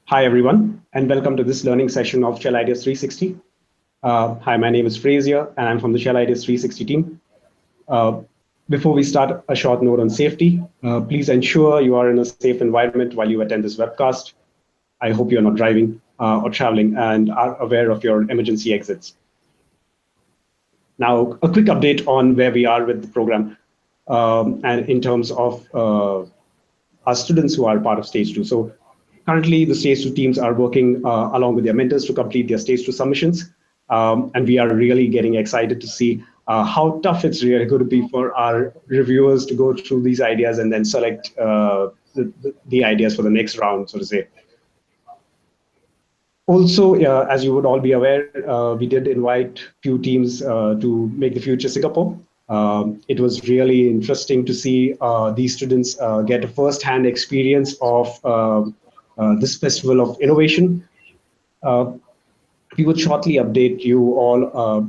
Hi, everyone, and welcome to this learning session of Shell Ideas 360. Hi, my name is Frazier, and I'm from the Shell Ideas 360 team. Before we start, a short note on safety. Please ensure you are in a safe environment while you attend this webcast. I hope you're not driving or traveling and are aware of your emergency exits. Now, a quick update on where we are with the program and in terms of our students who are part of Stage 2. So currently, the Stage 2 teams are working along with their mentors to complete their Stage 2 submissions. And we are really getting excited to see how tough it's really going to be for our reviewers to go through these ideas and then select the ideas for the next round, so to say. Also, as you would all be aware, we did invite few teams to Make the Future Singapore. It was really interesting to see these students get a first-hand experience of this festival of innovation. We would shortly update you all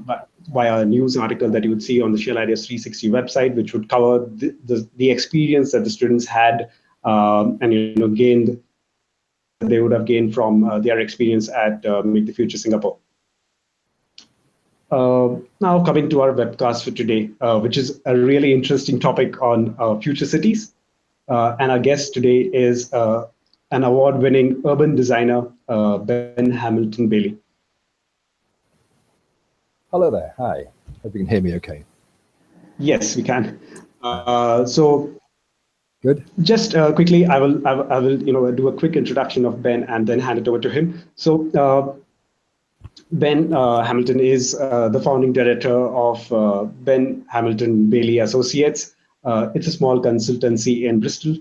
via a news article that you would see on the Shell Ideas 360 website, which would cover the experience that the students had and gained that they would have gained from their experience at Make the Future Singapore. Now coming to our webcast for today, which is a really interesting topic on future cities. And our guest today is an award-winning urban designer, Ben Hamilton-Baillie. Hello there. Hi. Hope you can hear me okay. Yes, we can. So good. Just quickly, I will do a quick introduction of Ben and then hand it over to him. So Ben Hamilton is the founding director of Ben Hamilton-Baillie Associates. It's a small consultancy in Bristol,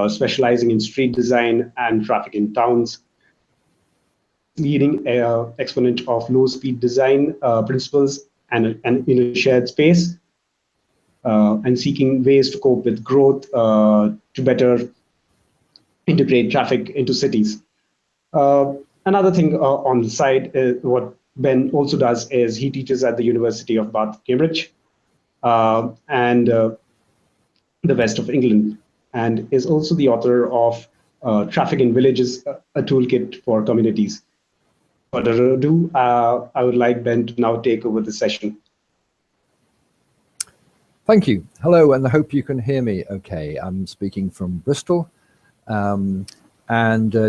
specializing in street design and traffic in towns, leading exponent of low-speed design principles and in a shared space, and seeking ways to cope with growth to better integrate traffic into cities. Another thing on the side, what Ben also does is he teaches at the University of Bath, Cambridge, and the West of England, and is also the author of Traffic in Villages, a toolkit for communities. Without further ado, I would like Ben to now take over the session. Thank you. Hello, and I hope you can hear me okay. I'm speaking from Bristol.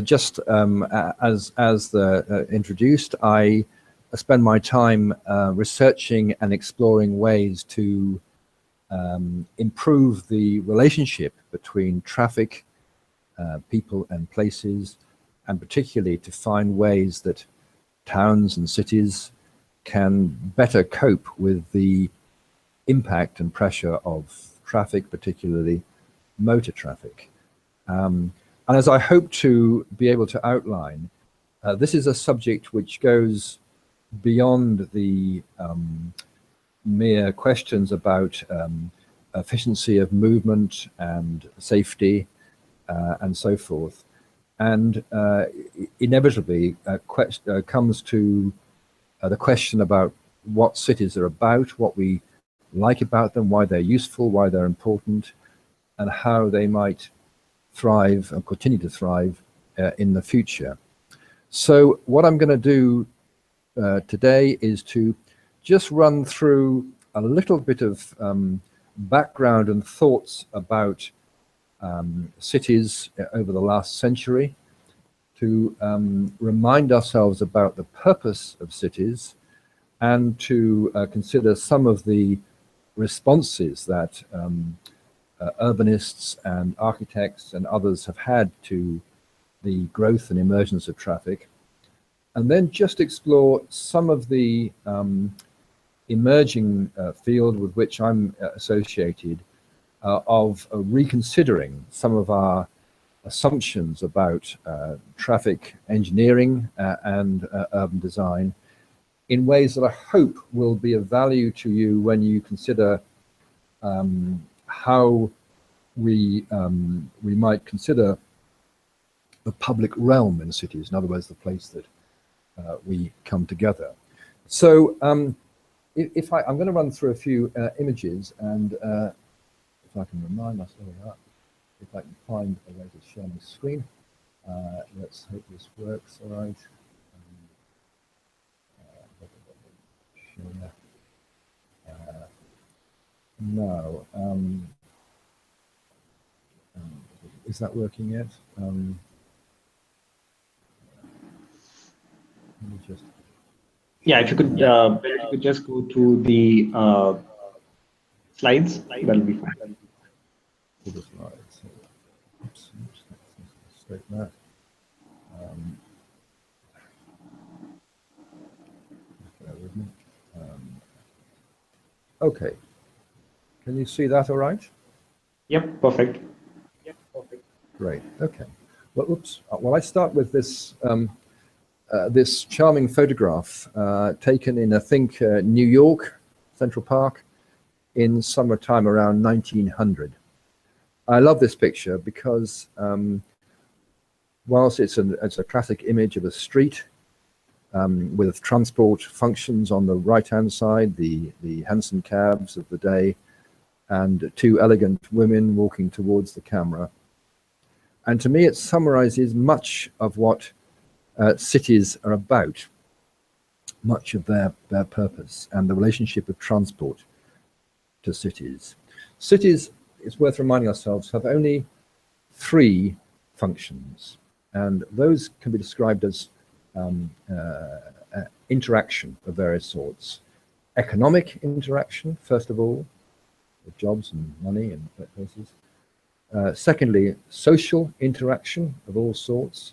Just as introduced, I spend my time researching and exploring ways to improve the relationship between traffic, people and places, and particularly to find ways that towns and cities can better cope with the impact and pressure of traffic, particularly motor traffic. And as I hope to be able to outline, this is a subject which goes beyond the mere questions about efficiency of movement and safety and so forth, and inevitably comes to the question about what cities are about, what we like about them, why they're useful, why they're important, and how they might thrive and continue to thrive in the future. So what I'm going to do today is to just run through a little bit of background and thoughts about cities over the last century, to remind ourselves about the purpose of cities, and to consider some of the responses that urbanists and architects and others have had to the growth and emergence of traffic, and then just explore some of the emerging field with which I'm associated of reconsidering some of our assumptions about traffic engineering and urban design in ways that I hope will be of value to you when you consider how we might consider the public realm in cities, in other words, the place that we come together. So I'm going to run through a few images, and if I can remind myself of that, if I can find a way to share my screen. Let's hope this works all right. Share. No. Is that working yet? Let me just. Yeah, if you could, just go to the slides, that'll be fine. To the slides. Oops, straighten that. Bear with me. Okay. Can you see that all right? Yep, perfect. Great. Okay. Well, oops. Well, I start with this this charming photograph taken in, I think, New York, Central Park, in summertime around 1900. I love this picture because whilst it's a classic image of a street with transport functions on the right-hand side, the hansom cabs of the day, and two elegant women walking towards the camera. And to me, it summarizes much of what cities are about, much of their purpose and the relationship of transport to cities. Cities, it's worth reminding ourselves, have only three functions, and those can be described as interaction of various sorts. Economic interaction, first of all, with jobs and money and places. Secondly, social interaction of all sorts.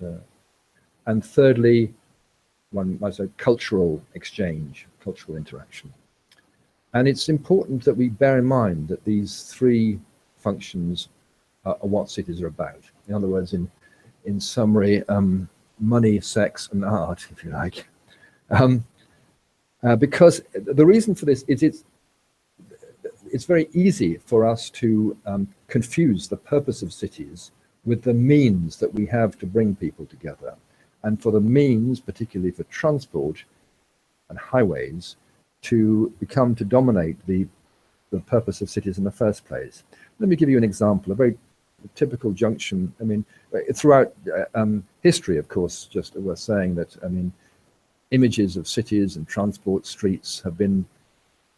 And thirdly, one might say cultural exchange, cultural interaction. And it's important that we bear in mind that these three functions are what cities are about. In other words, in summary, money, sex, and art, if you like. Because the reason for this is it's very easy for us to confuse the purpose of cities with the means that we have to bring people together. And for the means, particularly for transport and highways, to dominate the purpose of cities in the first place. Let me give you an example, a very typical junction. I mean, throughout history, of course, just worth saying that, I mean, images of cities and transport streets have been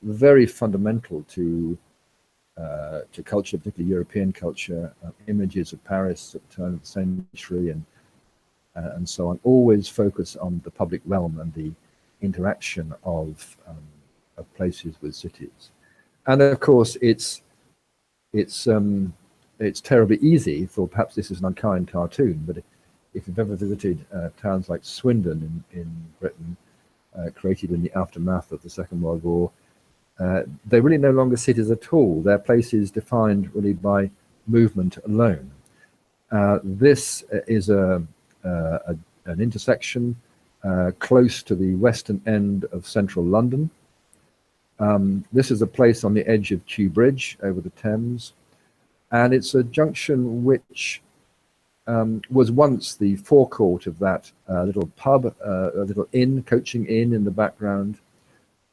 very fundamental to culture, particularly European culture. Images of Paris at the turn of the century and so on, always focus on the public realm and the interaction of places with cities. And of course, it's terribly easy for, perhaps this is an unkind cartoon, but if you've ever visited towns like Swindon in Britain, created in the aftermath of the Second World War, they're really no longer cities at all. They're places defined really by movement alone. This is an intersection close to the western end of central London. This is a place on the edge of Kew Bridge over the Thames, and it's a junction which was once the forecourt of that little pub, a little inn, coaching inn in the background,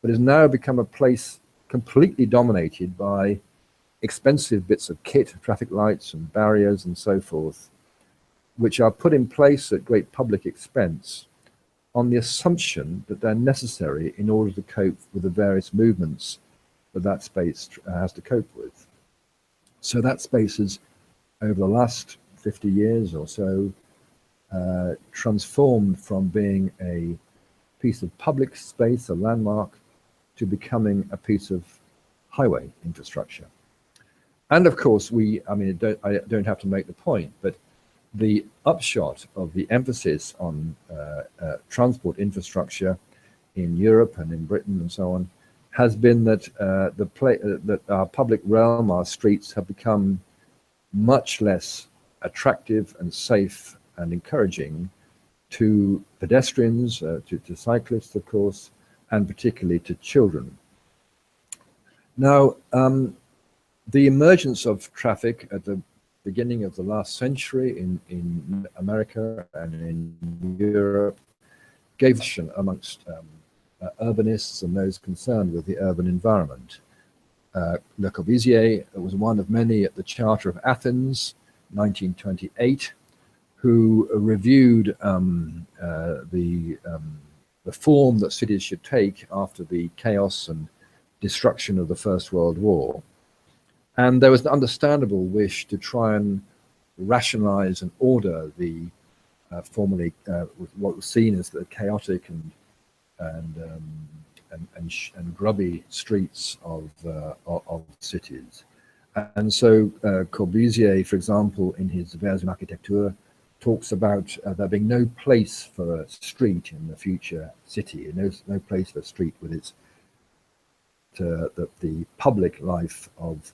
but has now become a place completely dominated by expensive bits of kit, traffic lights and barriers and so forth, which are put in place at great public expense on the assumption that they're necessary in order to cope with the various movements that that space has to cope with. So that space has, over the last 50 years or so, transformed from being a piece of public space, a landmark, to becoming a piece of highway infrastructure. And of course, I don't have to make the point, but the upshot of the emphasis on transport infrastructure in Europe and in Britain and so on has been that that our public realm, our streets, have become much less attractive and safe and encouraging to pedestrians, to cyclists, of course, and particularly to children. Now, the emergence of traffic at the beginning of the last century in America and in Europe gave amongst urbanists and those concerned with the urban environment. Le Corbusier was one of many at the Charter of Athens, 1928, who reviewed the form that cities should take after the chaos and destruction of the First World War. And there was an understandable wish to try and rationalize and order the formerly what was seen as the chaotic and grubby streets of cities. And so Corbusier, for example, in his Vers une architecture, talks about there being no place for a street in the future city, no place for a street with its the public life of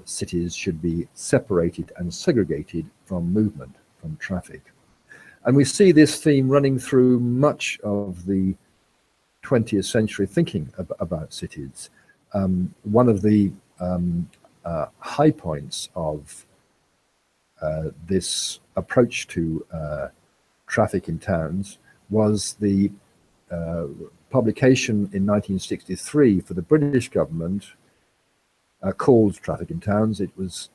cities should be separated and segregated from movement, from traffic. And we see this theme running through much of the 20th century thinking about cities. One of the high points of this approach to traffic in towns was the publication in 1963 for the British government called Traffic in Towns. It was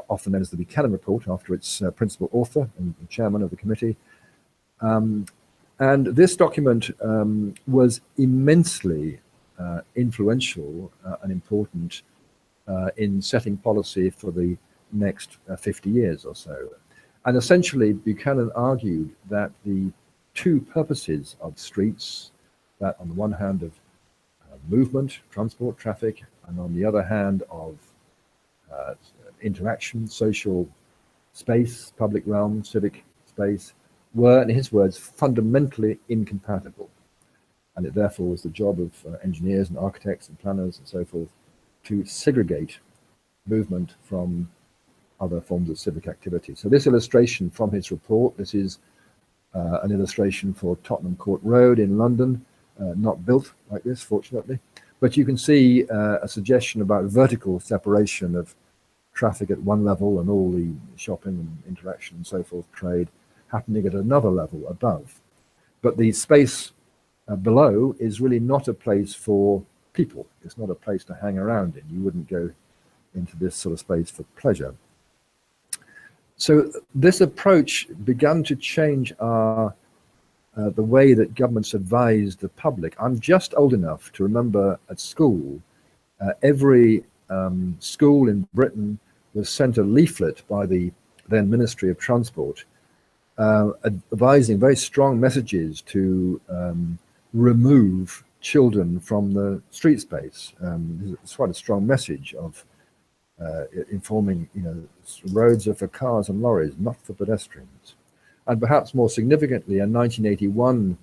often known as the Buchanan Report, after its principal author and chairman of the committee. And this document was immensely influential and important in setting policy for the next 50 years or so. And essentially, Buchanan argued that the two purposes of streets, that on the one hand of movement, transport, traffic, and on the other hand of interaction, social space, public realm, civic space, were, in his words, fundamentally incompatible. And it therefore was the job of engineers and architects and planners and so forth to segregate movement from other forms of civic activity. So this illustration from his report, this is an illustration for Tottenham Court Road in London, not built like this, fortunately. But you can see a suggestion about vertical separation of traffic at one level and all the shopping and interaction and so forth, trade, happening at another level above. But the space below is really not a place for people. It's not a place to hang around in. You wouldn't go into this sort of space for pleasure. So this approach began to change the way that governments advised the public. I'm just old enough to remember at school, every school in Britain was sent a leaflet by the then Ministry of Transport advising very strong messages to remove children from the street space. It's quite a strong message of informing, roads are for cars and lorries, not for pedestrians. And perhaps more significantly, a 1981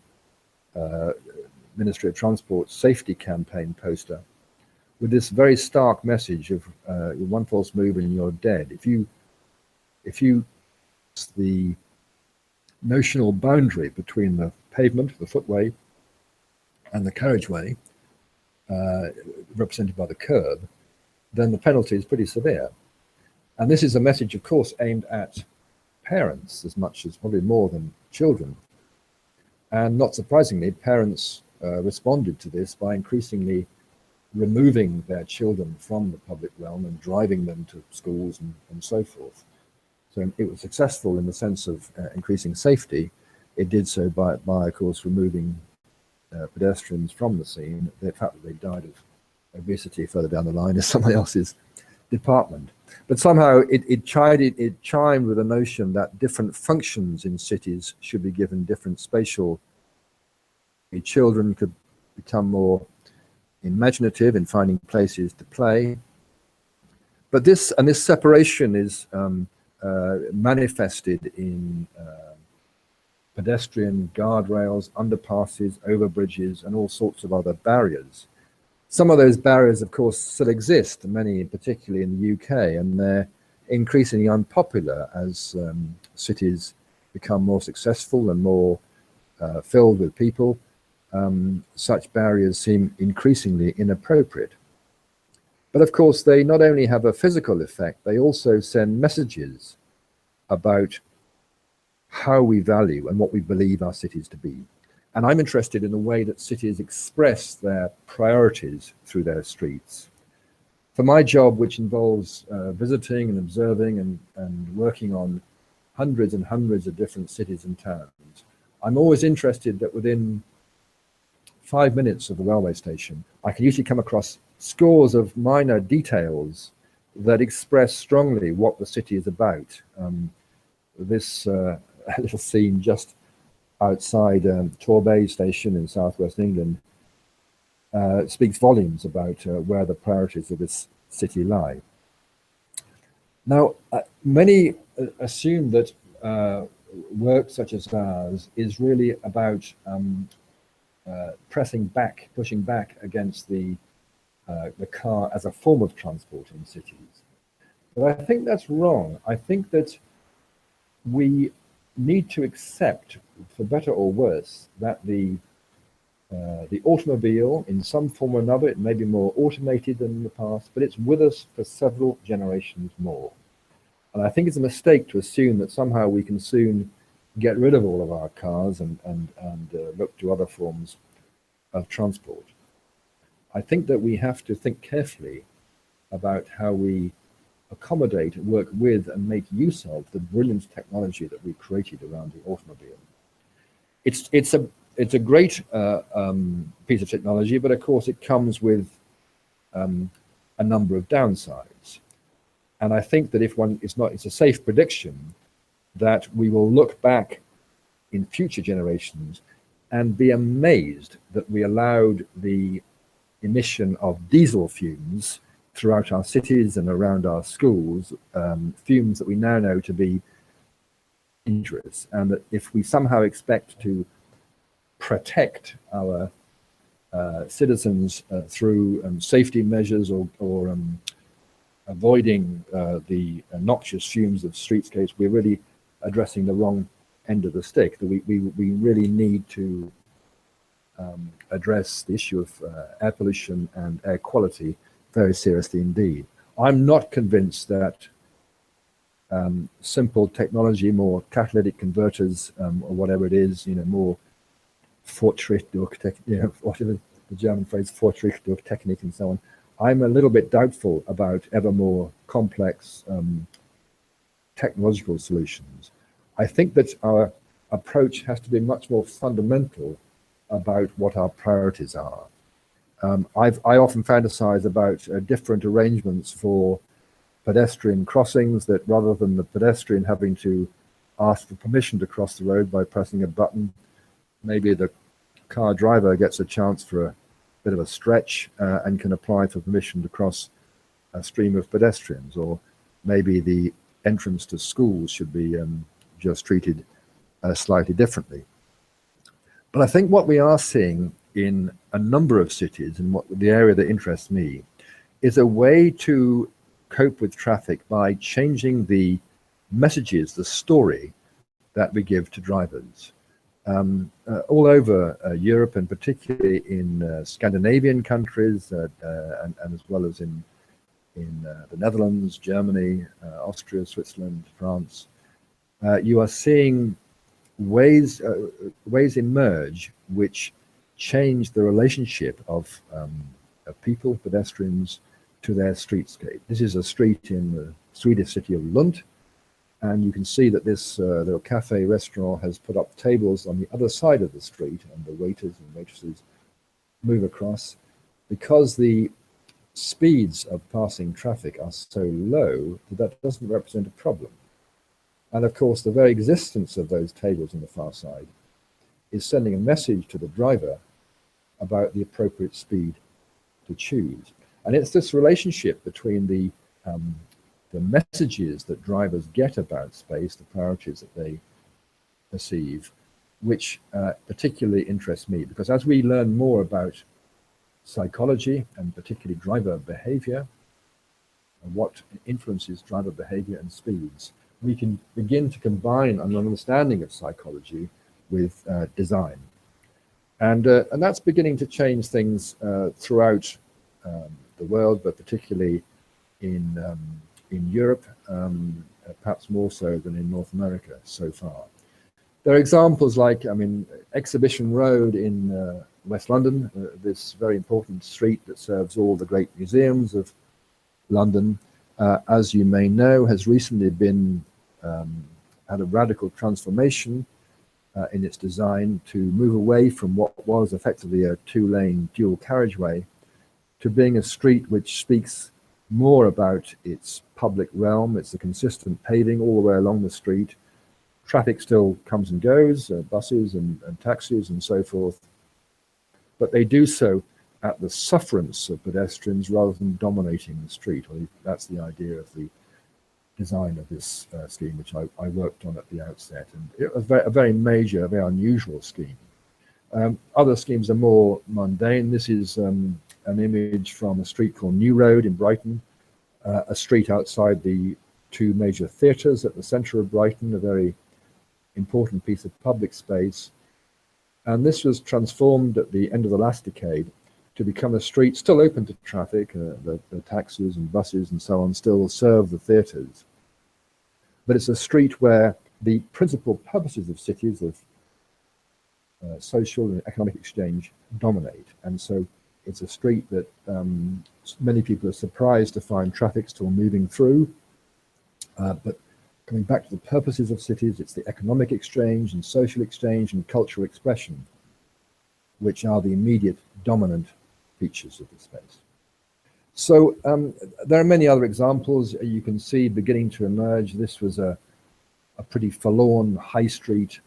Ministry of Transport safety campaign poster with this very stark message of one false move and you're dead. If you the notional boundary between the pavement, the footway, and the carriageway, represented by the curb, then the penalty is pretty severe. And this is a message, of course, aimed at parents as much as probably more than children. And not surprisingly, parents responded to this by increasingly removing their children from the public realm and driving them to schools and so forth. So it was successful in the sense of increasing safety. It did so by of course, removing pedestrians from the scene. The fact that they died of obesity further down the line is somebody else's department. But somehow it chimed with the notion that different functions in cities should be given different spatial. Children could become more imaginative in finding places to play. But this separation is manifested in pedestrian guardrails, underpasses, overbridges, and all sorts of other barriers. Some of those barriers, of course, still exist, many particularly in the UK, and they're increasingly unpopular as cities become more successful and more filled with people. Such barriers seem increasingly inappropriate. But of course, they not only have a physical effect, they also send messages about how we value and what we believe our cities to be. And I'm interested in the way that cities express their priorities through their streets. For my job, which involves visiting and observing and working on hundreds and hundreds of different cities and towns. I'm always interested that within 5 minutes of the railway station, I can usually come across scores of minor details that express strongly what the city is about. This little scene just outside Torbay station in southwest England speaks volumes about where the priorities of this city lie. Now, many assume that work such as ours is really about pushing back against the car as a form of transport in cities. But I think that's wrong. I think that we need to accept, for better or worse, that the automobile, in some form or another, it may be more automated than in the past, but it's with us for several generations more. And I think it's a mistake to assume that somehow we can soon get rid of all of our cars and look to other forms of transport. I think that we have to think carefully about how we accommodate, work with, and make use of the brilliant technology that we've created around the automobile. It's a great piece of technology, but of course it comes with a number of downsides. And I think that it's a safe prediction that we will look back in future generations and be amazed that we allowed the emission of diesel fumes throughout our cities and around our schools, fumes that we now know to be dangerous, and that if we somehow expect to protect our citizens through safety measures or avoiding the noxious fumes of streetscapes, we're really addressing the wrong end of the stick. That we really need to address the issue of air pollution and air quality very seriously indeed. I'm not convinced that simple technology, more catalytic converters or whatever it is, more Fortschritt, whatever the German phrase, Fortschritt durch Technik and so on. I'm a little bit doubtful about ever more complex technological solutions. I think that our approach has to be much more fundamental about what our priorities are. I often fantasize about different arrangements for pedestrian crossings, that rather than the pedestrian having to ask for permission to cross the road by pressing a button, maybe the car driver gets a chance for a bit of a stretch and can apply for permission to cross a stream of pedestrians. Or maybe the entrance to schools should be just treated slightly differently. But I think what we are seeing in a number of cities, and what the area that interests me, is a way to cope with traffic by changing the messages, the story that we give to drivers. All over Europe, and particularly in Scandinavian countries, and as well as in the Netherlands, Germany, Austria, Switzerland, France, you are seeing ways emerge which change the relationship of people, pedestrians, to their streetscape. This is a street in the Swedish city of Lund, and you can see that this little cafe restaurant has put up tables on the other side of the street, and the waiters and waitresses move across. Because the speeds of passing traffic are so low, that doesn't represent a problem. And of course, the very existence of those tables on the far side is sending a message to the driver about the appropriate speed to choose. And it's this relationship between the messages that drivers get about space, the priorities that they perceive, which particularly interests me, because as we learn more about psychology and particularly driver behavior and what influences driver behavior and speeds, we can begin to combine an understanding of psychology with design. And that's beginning to change things throughout the world, but particularly in Europe, perhaps more so than in North America so far. There are examples like, Exhibition Road in West London, this very important street that serves all the great museums of London, as you may know, has recently been had a radical transformation in its design to move away from what was effectively a two-lane dual carriageway to being a street which speaks more about its public realm. It's a consistent paving all the way along the street. Traffic still comes and goes, buses and taxis and so forth, but they do so at the sufferance of pedestrians rather than dominating the street. Well, that's the idea of the design of this scheme, which I worked on at the outset, and it was a very major, very unusual scheme. Other schemes are more mundane. This is an image from a street called New Road in Brighton, a street outside the two major theatres at the centre of Brighton, a very important piece of public space. And this was transformed at the end of the last decade to become a street still open to traffic. The taxis and buses and so on still serve the theatres. But it's a street where the principal purposes of cities, of social and economic exchange, dominate. And so it's a street that many people are surprised to find traffic still moving through. But coming back to the purposes of cities, it's the economic exchange and social exchange and cultural expression, which are the immediate dominant features of the space. So there are many other examples you can see beginning to emerge. This was a pretty forlorn high street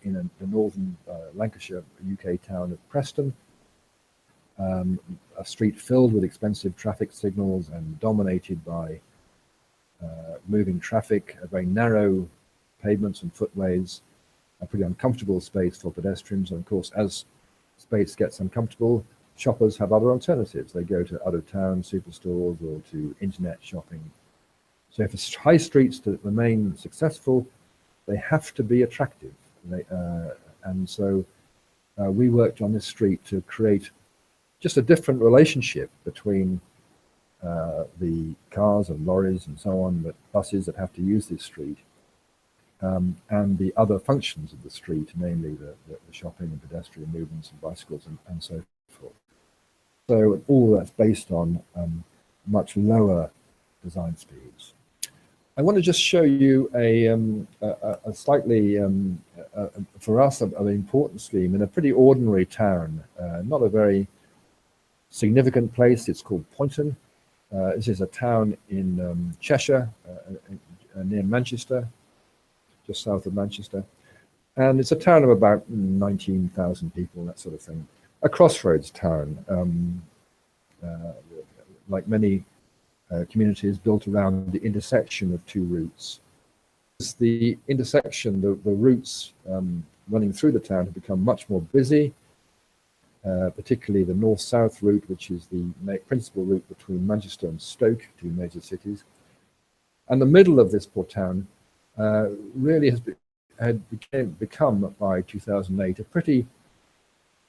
in the northern Lancashire, UK town of Preston. A street filled with expensive traffic signals and dominated by moving traffic, very narrow pavements and footways, a pretty uncomfortable space for pedestrians. And of course, as space gets uncomfortable, shoppers have other alternatives. They go to out-of-town superstores or to internet shopping. So if high streets to remain successful, they have to be attractive. And so we worked on this street to create just a different relationship between the cars and lorries and so on, but buses that have to use this street, and the other functions of the street, namely the shopping and pedestrian movements and bicycles and so forth. So all that's based on much lower design speeds. I want to just show you a slightly, for us, an important scheme in a pretty ordinary town, not a very significant place. It's called Poynton. This is a town in Cheshire, near Manchester, just south of Manchester. And it's a town of about 19,000 people, that sort of thing. A crossroads town, like many communities built around the intersection of two routes. As the intersection, the routes running through the town have become much more busy, particularly the north-south route, which is the principal route between Manchester and Stoke, two major cities. And the middle of this poor town really had become, by 2008, a pretty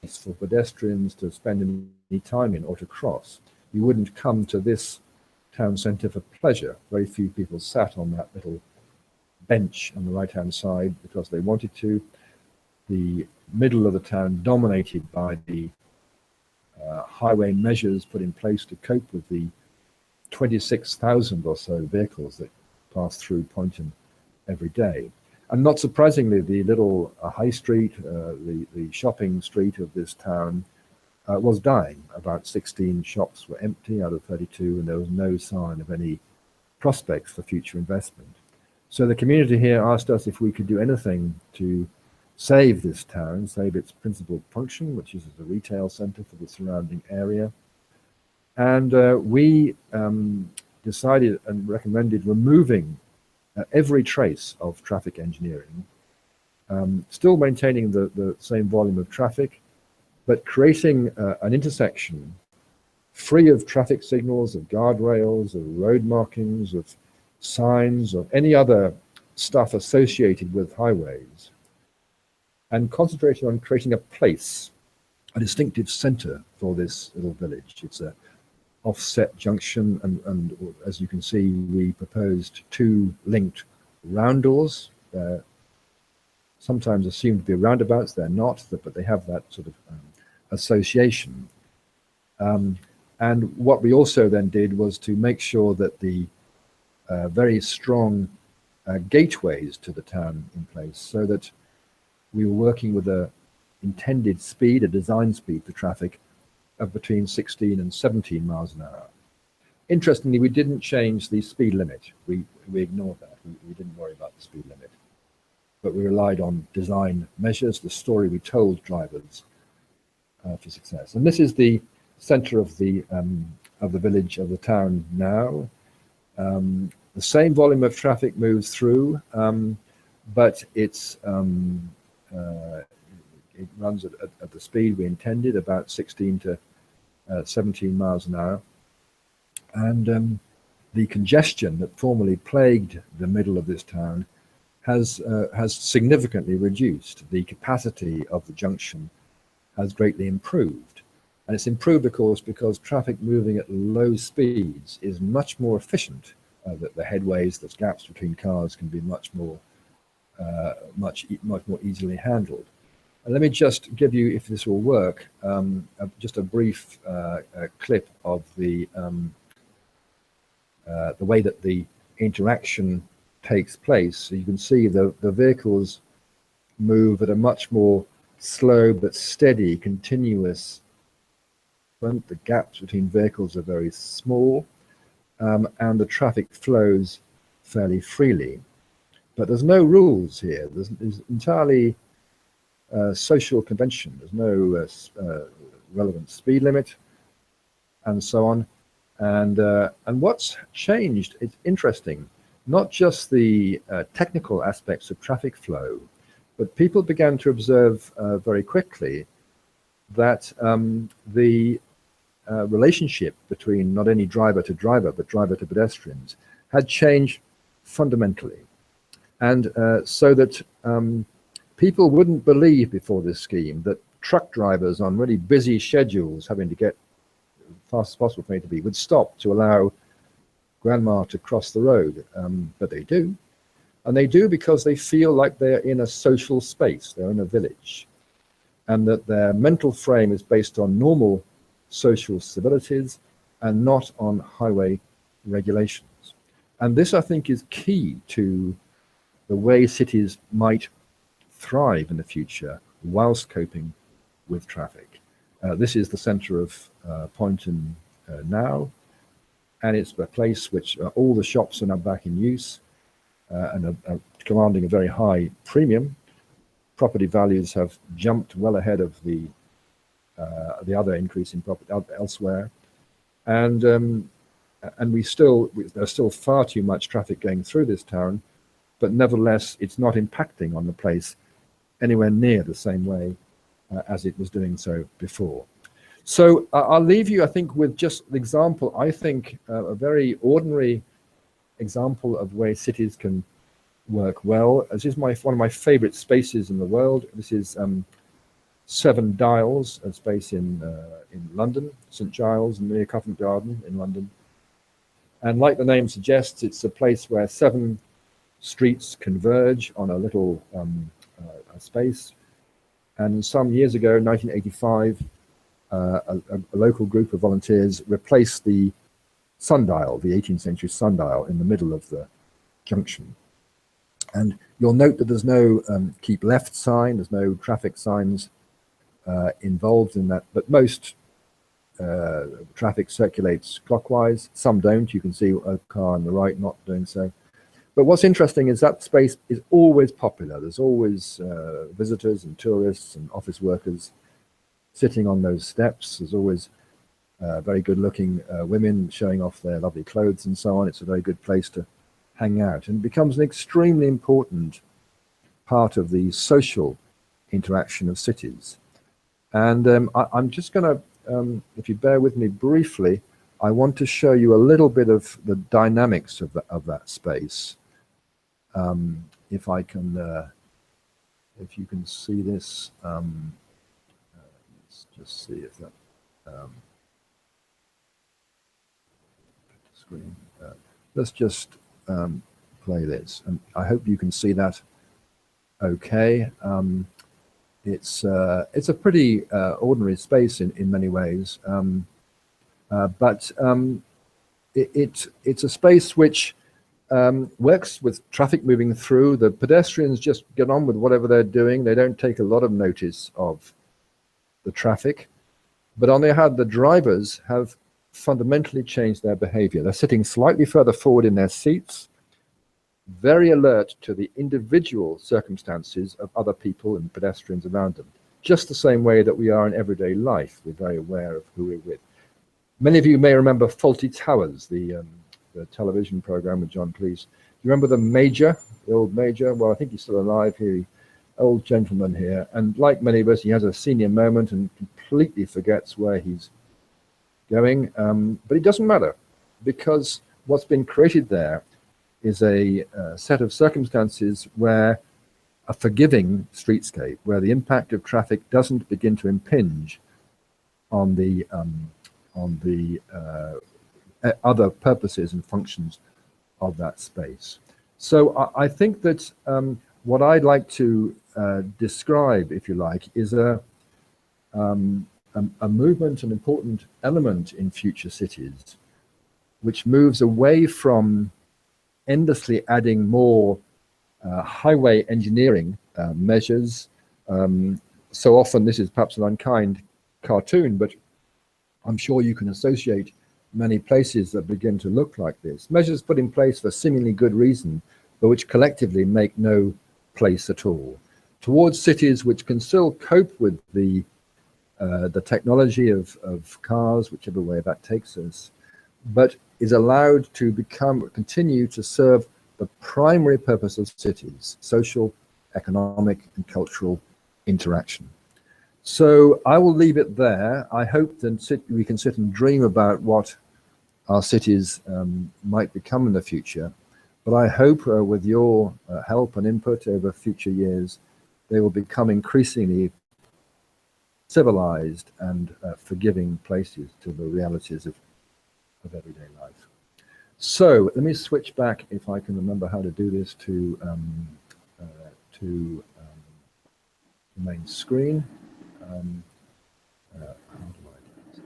place for pedestrians to spend any time in or to cross. You wouldn't come to this town centre for pleasure. Very few people sat on that little bench on the right-hand side because they wanted to. The middle of the town dominated by the highway measures put in place to cope with the 26,000 or so vehicles that pass through Poynton every day. And not surprisingly, the little high street, the shopping street of this town was dying. About 16 shops were empty out of 32, and there was no sign of any prospects for future investment. So the community here asked us if we could do anything to save this town, save its principal function, which is as a retail centre for the surrounding area. And we decided and recommended removing every trace of traffic engineering, still maintaining the same volume of traffic, but creating an intersection free of traffic signals, of guardrails, of road markings, of signs, of any other stuff associated with highways, and concentrating on creating a place, a distinctive center for this little village. It's a offset junction, and as you can see, we proposed two linked roundels. They're sometimes assumed to be roundabouts. They're not, but they have that sort of association. And what we also then did was to make sure that the very strong gateways to the town in place, so that we were working with a intended speed, a design speed for traffic of between 16 and 17 miles an hour. Interestingly, we didn't change the speed limit. We ignored that. We didn't worry about the speed limit, but we relied on design measures, the story we told drivers for success. And this is the center of the village, of the town now. The same volume of traffic moves through, but it runs at the speed we intended, about 16 to 17 miles an hour. And the congestion that formerly plagued the middle of this town has significantly reduced. The capacity of the junction has greatly improved. And it's improved, of course, because traffic moving at low speeds is much more efficient. That the headways, the gaps between cars can be much more easily handled. And let me just give you, if this will work, just a brief clip of the way that the interaction takes place. So you can see the vehicles move at a much more slow but steady, continuous front. The gaps between vehicles are very small, and the traffic flows fairly freely. But there's no rules here. There's entirely social convention. There's no relevant speed limit, and so on. And what's changed, it's interesting, not just the technical aspects of traffic flow, but people began to observe very quickly that the relationship between not only driver to driver, but driver to pedestrians had changed fundamentally. And so that people wouldn't believe before this scheme that truck drivers on really busy schedules, having to get fast as possible for me to be, would stop to allow grandma to cross the road, but they do. And they do because they feel like they're in a social space, they're in a village, and that their mental frame is based on normal social civilities and not on highway regulations. And this, I think, is key to the way cities might thrive in the future whilst coping with traffic. This is the center of Poynton now, and it's a place which all the shops are now back in use and are commanding a very high premium. Property values have jumped well ahead of the other increase in property elsewhere, and there's still far too much traffic going through this town, but nevertheless it's not impacting on the place anywhere near the same way as it was doing so before. So I'll leave you, I think, with just an example, I think a very ordinary example of where cities can work well. This is one of my favorite spaces in the world. This is 7 Dials, a space in London, St Giles, near Covent Garden in London. And like the name suggests, it's a place where 7 streets converge on a little space. And some years ago, 1985, a local group of volunteers replaced the sundial, the 18th century sundial, in the middle of the junction. And you'll note that there's no keep left sign, there's no traffic signs involved in that, but most traffic circulates clockwise. Some don't. You can see a car on the right not doing so. But what's interesting is that space is always popular. There's always visitors and tourists and office workers sitting on those steps. There's always very good-looking women showing off their lovely clothes and so on. It's a very good place to hang out, and it becomes an extremely important part of the social interaction of cities. And I'm just going to, if you bear with me briefly, I want to show you a little bit of the dynamics of that space. If I can, if you can see this, let's just see if that screen. Let's just play this, and I hope you can see that okay. It's a pretty ordinary space in many ways, but it's a space which works with traffic moving through. The pedestrians just get on with whatever they're doing. They don't take a lot of notice of the traffic. But on the other hand, the drivers have fundamentally changed their behavior. They're sitting slightly further forward in their seats, very alert to the individual circumstances of other people and pedestrians around them, just the same way that we are in everyday life. We're very aware of who we're with. Many of you may remember Fawlty Towers, the television program with John Cleese. You remember the Major, the old Major? Well, I think he's still alive here, old gentleman here. And like many of us, he has a senior moment and completely forgets where he's going. But it doesn't matter, because what's been created there is a set of circumstances where a forgiving streetscape, where the impact of traffic doesn't begin to impinge on the other purposes and functions of that space. So I think that what I'd like to describe, if you like, is a movement, an important element in future cities, which moves away from endlessly adding more highway engineering measures. So often this is perhaps an unkind cartoon, but I'm sure you can associate many places that begin to look like this. Measures put in place for seemingly good reason, but which collectively make no place at all. Towards cities which can still cope with the technology of cars, whichever way that takes us, but is allowed to continue to serve the primary purpose of cities: social, economic, and cultural interaction. So I will leave it there. I hope that we can sit and dream about what our cities might become in the future. But I hope with your help and input over future years, they will become increasingly civilized and forgiving places to the realities of everyday life. So let me switch back, if I can remember how to do this, to the main screen. How do I do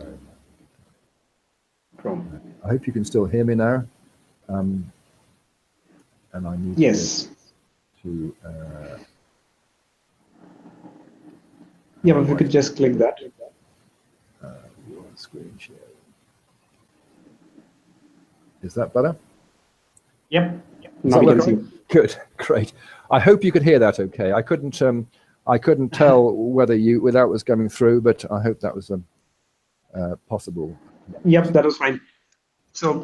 it? Chrome. I hope you can still hear me now. And I need to yeah, but if you could just click that. Screen share. Is that better? Yep. Now we can see. Good, great. I hope you could hear that okay. I couldn't tell whether that was coming through, but I hope that was possible. Yep, that was fine. So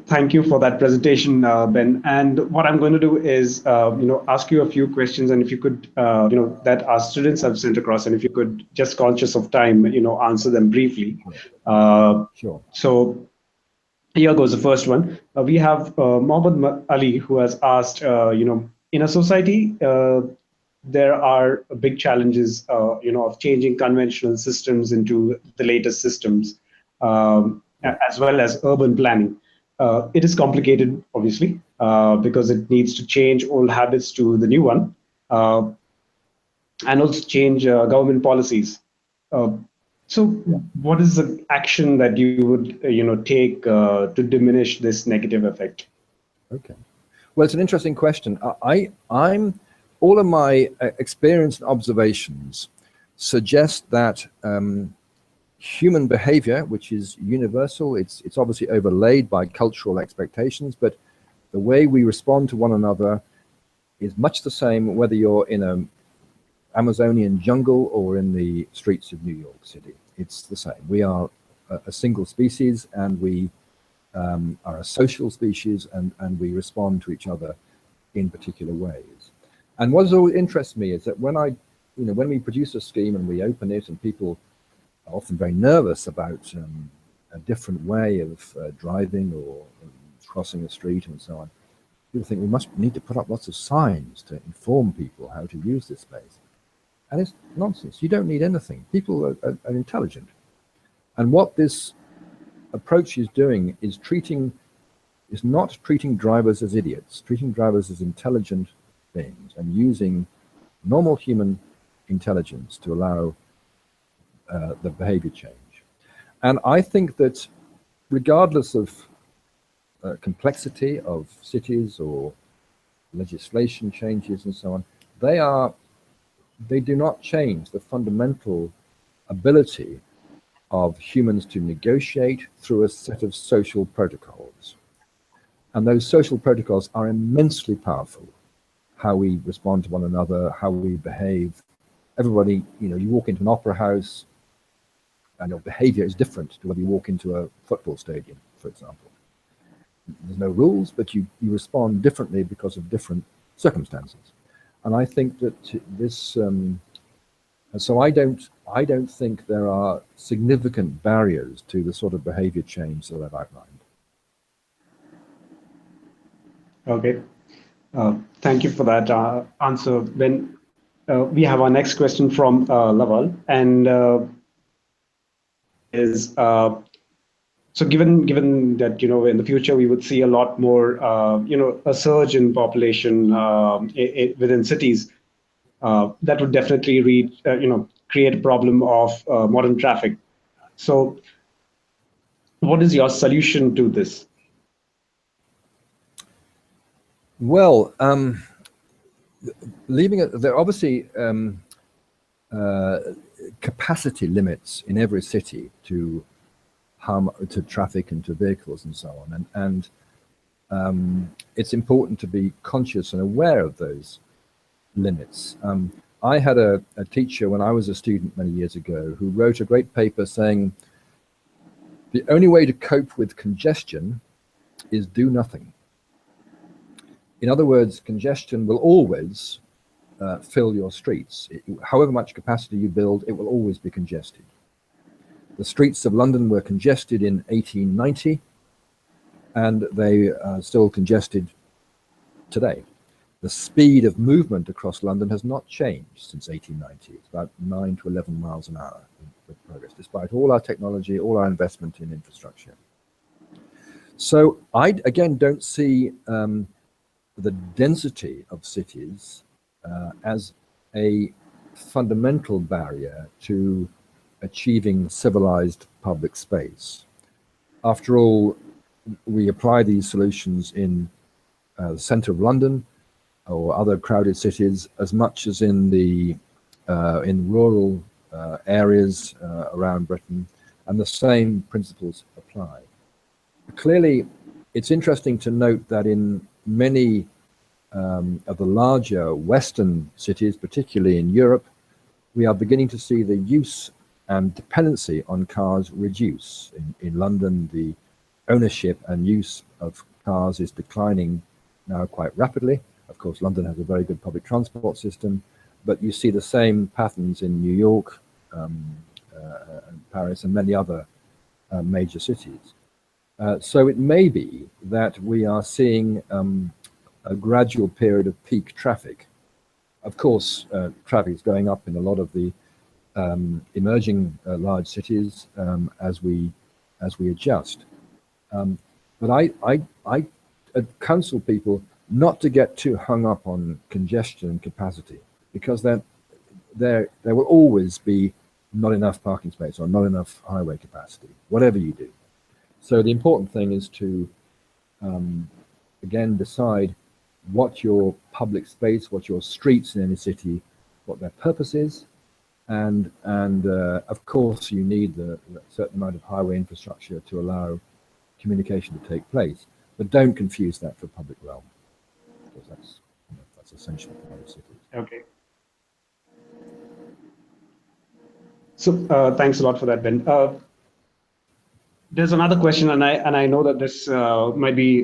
thank you for that presentation, Ben. And what I'm going to do is, ask you a few questions, and if you could, that our students have sent across, and if you could, just conscious of time, answer them briefly. Sure. So here goes the first one. We have Mohammed Ali, who has asked, in a society, there are big challenges, of changing conventional systems into the latest systems. As well as urban planning. It is complicated, obviously, because it needs to change old habits to the new one, and also change government policies. So what is the action that you would, take to diminish this negative effect? Okay. Well, it's an interesting question. I'm all of my experience and observations suggest that human behavior, which is universal, it's obviously overlaid by cultural expectations, but the way we respond to one another is much the same whether you're in an Amazonian jungle or in the streets of New York City. It's the same. We are a single species, and we are a social species, and we respond to each other in particular ways. And what always interests me is that when we produce a scheme and we open it, and people are often very nervous about a different way of driving or crossing a street and so on, people think we need to put up lots of signs to inform people how to use this space. And it's nonsense. You don't need anything. People are intelligent. And what this approach is doing is not treating drivers as idiots, treating drivers as intelligent beings, and using normal human intelligence to allow the behavior change. And I think that regardless of complexity of cities or legislation changes and so on, they do not change the fundamental ability of humans to negotiate through a set of social protocols. And those social protocols are immensely powerful. How we respond to one another, how we behave. Everybody, you walk into an opera house and your behavior is different to whether you walk into a football stadium, for example. There's no rules, but you respond differently because of different circumstances. And I think that this, so I don't think there are significant barriers to the sort of behavior change that I've outlined. Okay. Thank you for that answer, Ben. We have our next question from Lawal, and is so given that in the future we would see a lot more a surge in population within cities, that would definitely create a problem of modern traffic. So, what is your solution to this? Well, leaving it, there are obviously capacity limits in every city to traffic and to vehicles and so on, and it's important to be conscious and aware of those limits. I had a teacher when I was a student many years ago who wrote a great paper saying the only way to cope with congestion is do nothing. In other words, congestion will always fill your streets. However much capacity you build, it will always be congested. The streets of London were congested in 1890, and they are still congested today. The speed of movement across London has not changed since 1890. It's about 9 to 11 miles an hour with progress, despite all our technology, all our investment in infrastructure. So I, again, don't see the density of cities as a fundamental barrier to achieving civilized public space. After all, we apply these solutions in the center of London or other crowded cities as much as in the in rural areas around Britain, and the same principles apply. Clearly, it's interesting to note that in many of the larger Western cities, particularly in Europe, we are beginning to see the use and dependency on cars reduce. In London, the ownership and use of cars is declining now quite rapidly. Of course, London has a very good public transport system, but you see the same patterns in New York, Paris, and many other major cities. So it may be that we are seeing a gradual period of peak traffic. Of course, traffic is going up in a lot of the emerging large cities as we adjust. But I counsel people not to get too hung up on congestion and capacity, because there will always be not enough parking space or not enough highway capacity, whatever you do. So the important thing is to, again, decide what your public space, what your streets in any city, what their purpose is, and of course you need a certain amount of highway infrastructure to allow communication to take place, but don't confuse that for public realm, because that's essential for other cities. Okay. So thanks a lot for that, Ben. There's another question, and I know that this might be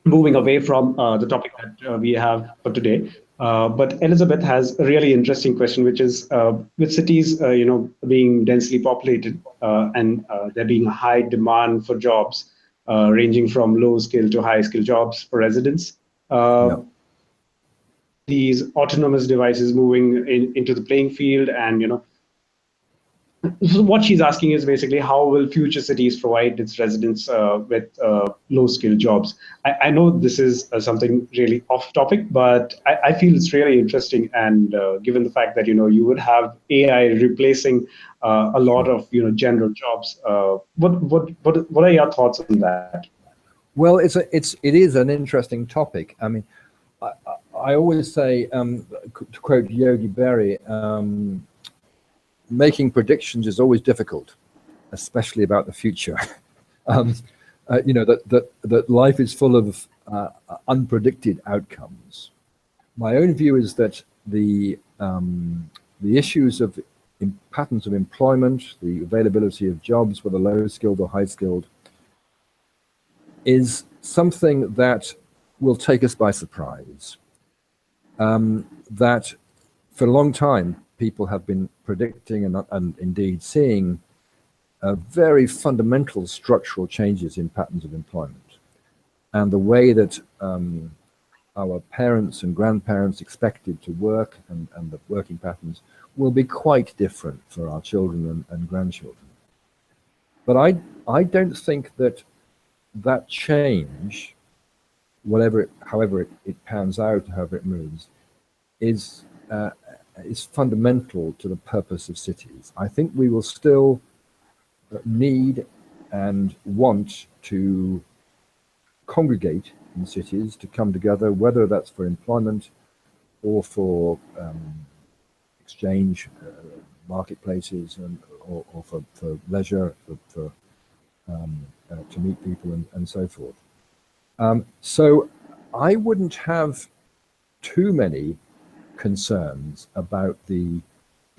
moving away from the topic that we have for today. But Elizabeth has a really interesting question, which is with cities, being densely populated and there being a high demand for jobs, ranging from low skill to high skill jobs for residents. These autonomous devices moving into the playing field, and So what she's asking is basically how will future cities provide its residents with low-skill jobs? I know this is something really off-topic, but I feel it's really interesting. And given the fact that you would have AI replacing a lot Sure. of general jobs, what are your thoughts on that? Well, it is an interesting topic. I mean, I, I always say, to quote Yogi Berra, making predictions is always difficult, especially about the future. um, that life is full of unpredicted outcomes. My own view is that the issues of patterns of employment, the availability of jobs, whether low skilled or high skilled, is something that will take us by surprise. That for a long time, people have been predicting and indeed seeing very fundamental structural changes in patterns of employment. And the way that our parents and grandparents expected to work and the working patterns will be quite different for our children and grandchildren. But I don't think that change, however it pans out, however it moves, is fundamental to the purpose of cities. I think we will still need and want to congregate in cities, to come together, whether that's for employment or for exchange, marketplaces, or for leisure, to meet people and so forth. So I wouldn't have too many concerns about the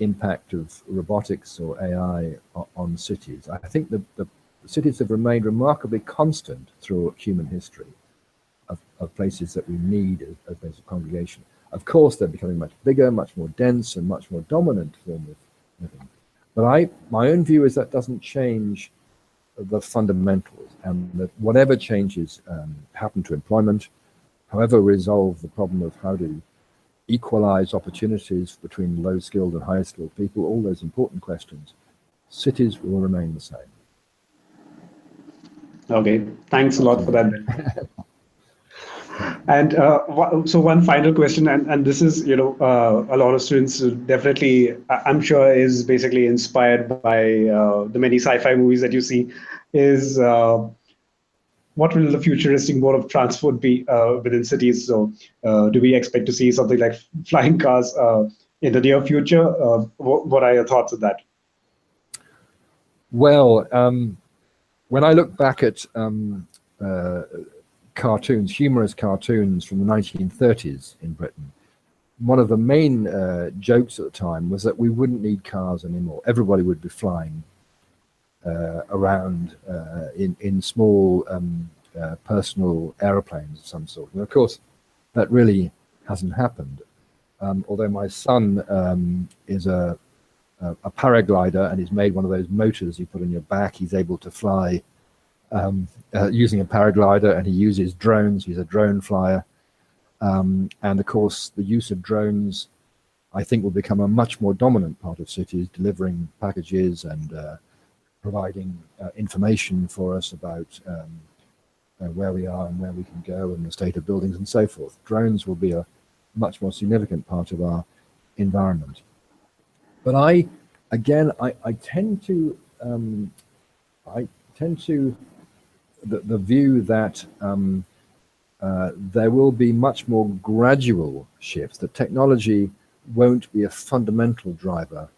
impact of robotics or AI on cities. I think the cities have remained remarkably constant through human history of places that we need as places of congregation. Of course, they're becoming much bigger, much more dense, and much more dominant form of living. But my own view is that doesn't change the fundamentals, and that whatever changes happen to employment, however resolve the problem of how to equalize opportunities between low-skilled and high-skilled people, all those important questions, cities will remain the same. Okay, thanks a lot for that, Ben. And so one final question, and this is, a lot of students definitely, I'm sure, is basically inspired by the many sci-fi movies that you see, is what will the futuristic mode of transport be within cities? So do we expect to see something like flying cars in the near future? What are your thoughts on that? Well, when I look back at cartoons, humorous cartoons from the 1930s in Britain, one of the main jokes at the time was that we wouldn't need cars anymore. Everybody would be flying around in small personal aeroplanes of some sort. And of course, that really hasn't happened. Although my son is a paraglider, and he's made one of those motors you put on your back. He's able to fly using a paraglider, and he uses drones. He's a drone flyer. And of course, the use of drones, I think, will become a much more dominant part of cities, delivering packages and providing information for us about where we are and where we can go and the state of buildings and so forth. Drones will be a much more significant part of our environment. But I tend to the view that there will be much more gradual shifts, that technology won't be a fundamental driver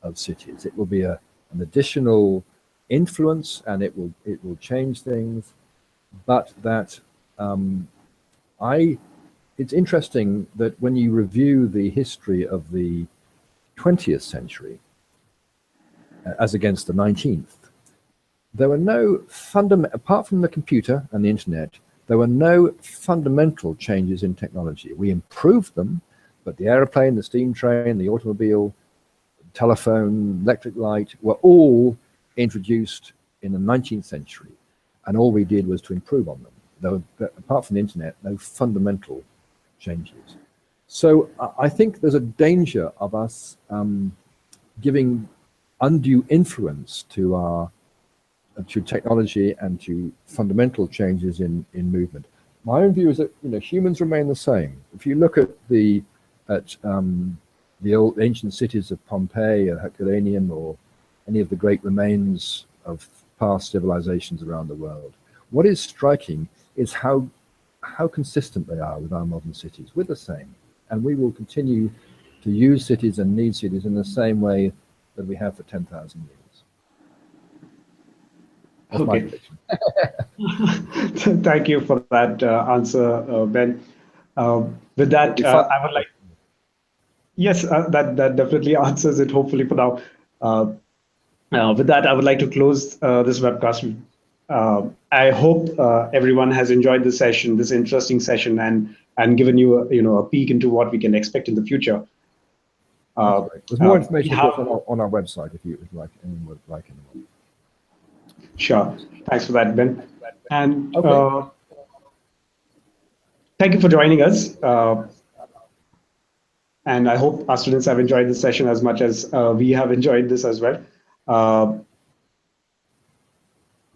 of cities. It will be an additional influence, and it will change things, but that it's interesting that when you review the history of the 20th century as against the 19th, there were no apart from the computer and the internet, there were no fundamental changes in technology. We improved them, but the aeroplane, the steam train, the automobile, telephone, electric light were all introduced in the 19th century, and all we did was to improve on them. Though, apart from the internet, no fundamental changes. So I think there's a danger of us giving undue influence to technology and to fundamental changes in movement. My own view is that humans remain the same. If you look at the old ancient cities of Pompeii or Herculaneum or any of the great remains of past civilizations around the world, what is striking is how consistent they are with our modern cities. We're the same, and we will continue to use cities and need cities in the same way that we have for 10,000 years. That's my prediction. Thank you for that answer, Ben. With that, I would like. Yes, that definitely answers it. Hopefully for now. With that, I would like to close this webcast. I hope everyone has enjoyed this session, this interesting session, and given you a peek into what we can expect in the future. There's more information on our website if you would like anyone would like anyone. Sure. Thanks for that, Ben. And okay. Thank you for joining us. And I hope our students have enjoyed this session as much as we have enjoyed this as well.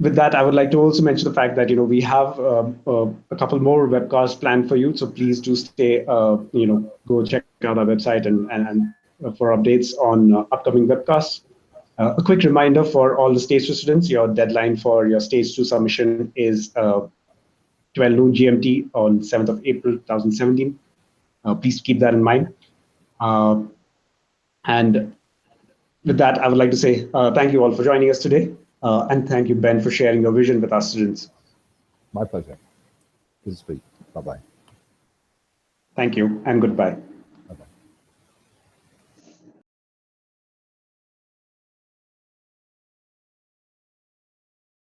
With that, I would like to also mention the fact that we have a couple more webcasts planned for you. So please do stay, go check out our website and for updates on upcoming webcasts. A quick reminder for all the stage 2 students: your deadline for your stage 2 submission is 12 noon GMT on 7th of April 2017. Please keep that in mind. And with that, I would like to say thank you all for joining us today. And thank you, Ben, for sharing your vision with our students. My pleasure. Good to speak. Bye-bye. Thank you, and goodbye.